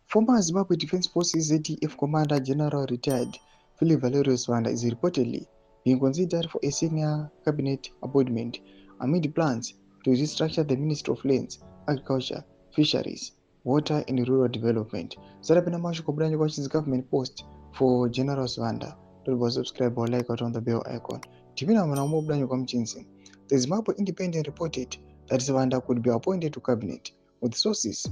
Former Zimbabwe Defense Forces ZDF Commander General retired Philip Valerius Vanda is reportedly being considered for a senior cabinet appointment amid plans to restructure the Ministry of Lands, Agriculture, Fisheries, Water and Rural Development. Sarapina mashoko branch watches government post for General Vanda. Don't subscribe or like on the bell icon. Tipina manamu branch kwa mchinsi. The Zimbabwe Independent reported that Vanda could be appointed to cabinet with sources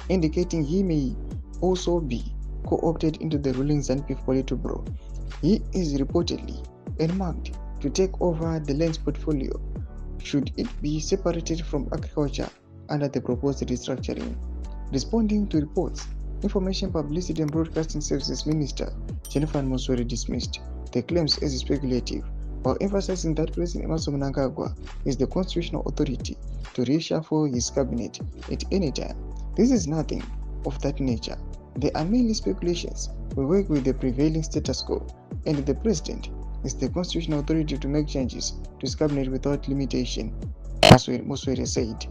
indicating he may also be co-opted into the ruling ZANU-PF Politburo. He is reportedly earmarked to take over the lands portfolio should it be separated from agriculture under the proposed restructuring. Responding to reports, Information Publicity and Broadcasting Services Minister Jennifer Mosweri dismissed the claims as speculative, while emphasizing that President Emmerson Mnangagwa is the constitutional authority to reshuffle his cabinet at any time. This is nothing of that nature. They are merely speculations. We work with the prevailing status quo, and the President is the constitutional authority to make changes to his cabinet without limitation, as Mosweri said.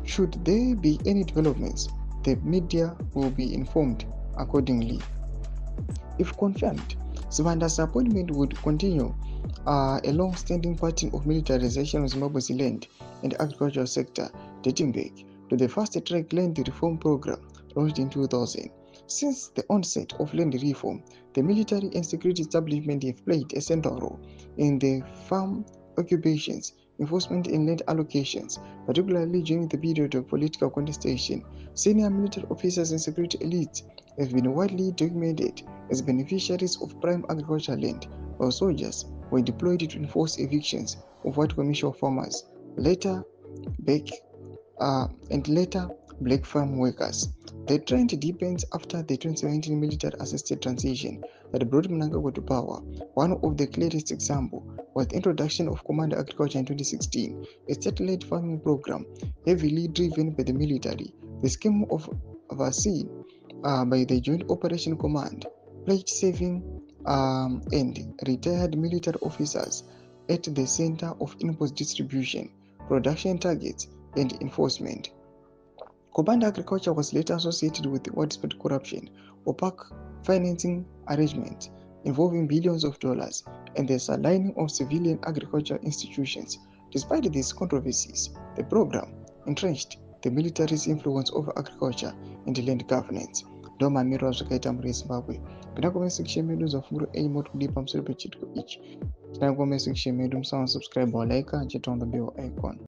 Should there be any developments, the media will be informed accordingly. If confirmed, Vanda's appointment would continue a long-standing pattern of militarization of Zimbabwe's land and agricultural sector dating back to the fast-track land reform program launched in 2000. Since the onset of land reform, the military and security establishment have played a central role in the farm occupations, enforcement and land allocations, particularly during the period of political contestation. Senior military officers and security elites have been widely documented as beneficiaries of prime agricultural land, while soldiers were deployed to enforce evictions of white commercial farmers, later black farm workers. The trend deepens after the 2017 military-assisted transition that brought Mnangagwa to power. One of the clearest examples was the introduction of Command Agriculture in 2016, a satellite farming program heavily driven by the military. The scheme of overseen by the Joint Operation Command placed saving and retired military officers at the center of input distribution, production targets, and enforcement. Combined agriculture was later associated with widespread corruption, opaque financing arrangements involving billions of dollars, and the sidelining of civilian agricultural institutions. Despite these controversies, the program entrenched the military's influence over agriculture and land governance. Doma miro zvakaita muri Zimbabwe. Pina comment section medu zafunguro aim kudipa msoro pechitiko ichi. Tina comment section medu musawa subscribe or like and hit on the bell icon.